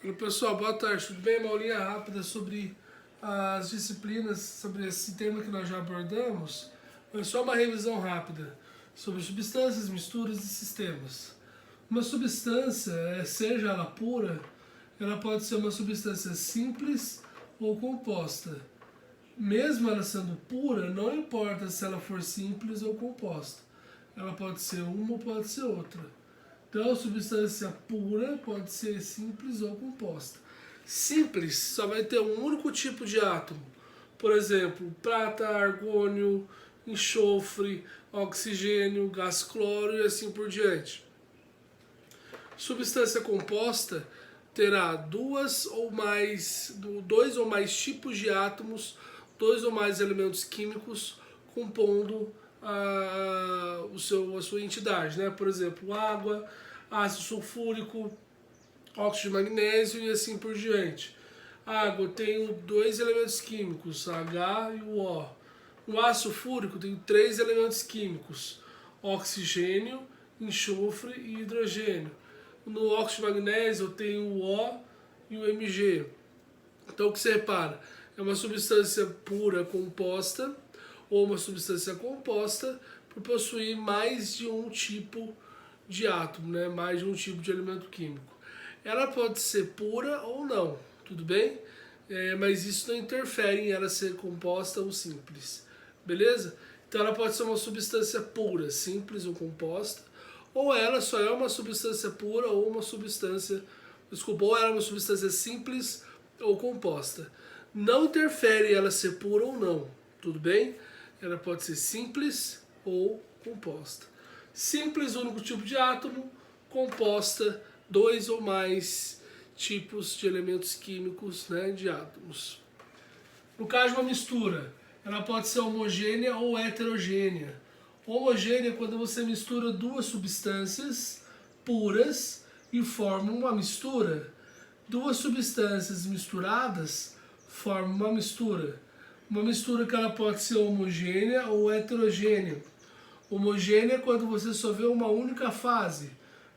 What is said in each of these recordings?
Olá pessoal, boa tarde, tudo bem? Uma aulinha rápida sobre as disciplinas, sobre esse tema que nós já abordamos. É só uma revisão rápida sobre substâncias, misturas e sistemas. Uma substância, seja ela pura, ela pode ser uma substância simples ou composta. Mesmo ela sendo pura, não importa se ela for simples ou composta. Ela pode ser uma ou pode ser outra. Então, substância pura pode ser simples ou composta. Simples só vai ter um único tipo de átomo. Por exemplo, prata, argônio, enxofre, oxigênio, gás cloro e assim por diante. Substância composta terá dois ou mais tipos de átomos, dois ou mais elementos químicos compondo a sua entidade, né? Por exemplo, água, ácido sulfúrico, óxido de magnésio e assim por diante. A água tem dois elementos químicos, H e o O. No ácido sulfúrico tem três elementos químicos, oxigênio, enxofre e hidrogênio. No óxido de magnésio tem o O e o Mg. Então o que você repara? É uma substância pura composta ou uma substância composta por possuir mais de um tipo de átomo, né? Mais de um tipo de elemento químico. Ela pode ser pura ou não, tudo bem? Mas isso não interfere em ela ser composta ou simples, beleza? Então ela pode ser uma substância pura, simples ou composta, ou ela só é uma substância pura ou uma substância, ou ela é uma substância simples ou composta. Não interfere ela ser pura ou não, tudo bem? Ela pode ser simples ou composta. Simples, único tipo de átomo. Composta, dois ou mais tipos de elementos químicos, né, de átomos. No caso de uma mistura, ela pode ser homogênea ou heterogênea. Homogênea é quando você mistura duas substâncias puras e formam uma mistura. Duas substâncias misturadas formam uma mistura. Uma mistura que ela pode ser homogênea ou heterogênea. Homogênea é quando você só vê uma única fase.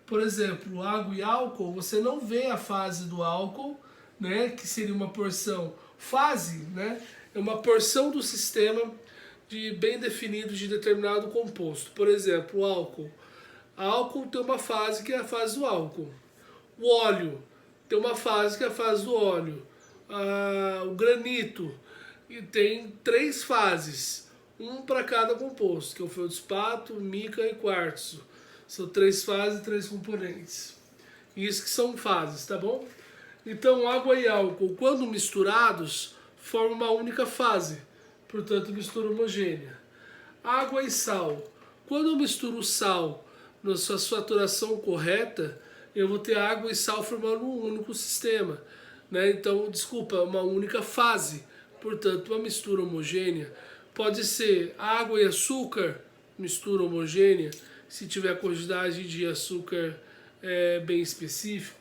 Por exemplo, água e álcool, você não vê a fase do álcool, né, que seria uma porção. Fase, né, é uma porção do sistema bem definido de determinado composto. Por exemplo, o álcool. Álcool tem uma fase que é a fase do álcool. O óleo tem uma fase que é a fase do óleo. O granito tem três fases, um para cada composto, que é o feldspato, mica e quartzo. São três fases e três componentes. Isso que são fases, tá bom? Então, água e álcool, quando misturados, formam uma única fase, portanto, mistura homogênea. Água e sal. Quando eu misturo o sal na sua saturação correta, eu vou ter água e sal formando um único sistema, né? Então, desculpa, uma única fase. Portanto, uma mistura homogênea pode ser água e açúcar, mistura homogênea, se tiver quantidade de açúcar bem específico.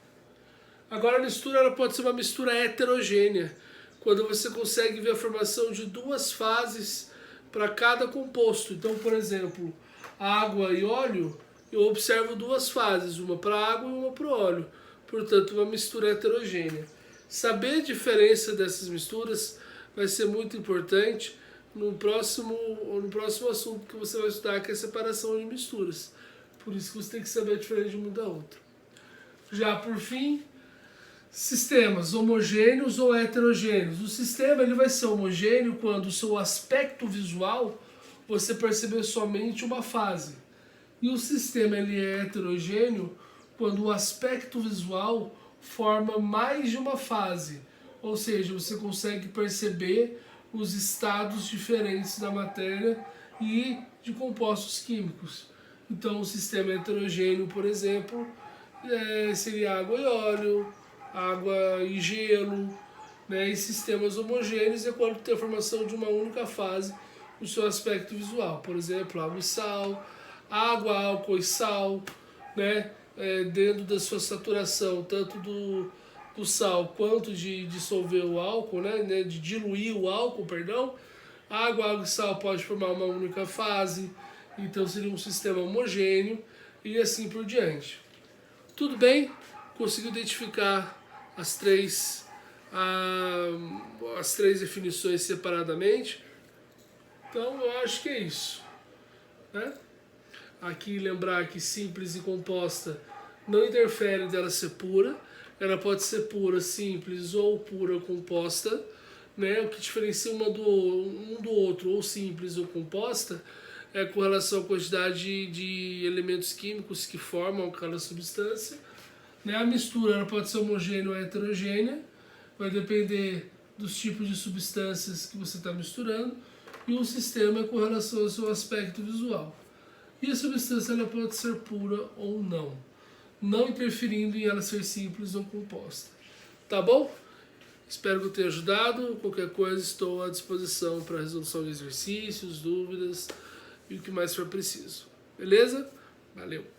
Agora a mistura ela pode ser uma mistura heterogênea, quando você consegue ver a formação de duas fases para cada composto. Então, por exemplo, água e óleo, eu observo duas fases, uma para a água e uma para o óleo. Portanto, uma mistura heterogênea. Saber a diferença dessas misturas vai ser muito importante no próximo assunto que você vai estudar, que é a separação de misturas. Por isso que você tem que saber a diferença de uma da outra. Já por fim, sistemas homogêneos ou heterogêneos. O sistema ele vai ser homogêneo quando o seu aspecto visual você perceber somente uma fase. E o sistema ele é heterogêneo quando o aspecto visual forma mais de uma fase. Ou seja, você consegue perceber os estados diferentes da matéria e de compostos químicos. Então, o sistema heterogêneo, por exemplo, seria água e óleo, água e gelo, né? E sistemas homogêneos é quando tem a formação de uma única fase no seu aspecto visual. Por exemplo, água e sal, água, álcool e sal, né? Dentro da sua saturação, tanto do sal quanto de dissolver o álcool, né? De diluir o álcool, perdão. Água e sal pode formar uma única fase, então seria um sistema homogêneo e assim por diante. Tudo bem? Conseguiu identificar as três definições separadamente. Então eu acho que é isso, né? Aqui lembrar que simples e composta não interfere dela ser pura. Ela pode ser pura simples ou pura composta, né? O que diferencia um do outro, ou simples ou composta, é com relação à quantidade de elementos químicos que formam aquela substância, né? A mistura ela pode ser homogênea ou heterogênea, vai depender dos tipos de substâncias que você está misturando, e o sistema é com relação ao seu aspecto visual. E a substância ela pode ser pura ou não interferindo em ela ser simples ou composta. Tá bom? Espero que eu tenha ajudado. Qualquer coisa estou à disposição para resolução de exercícios, dúvidas e o que mais for preciso. Beleza? Valeu!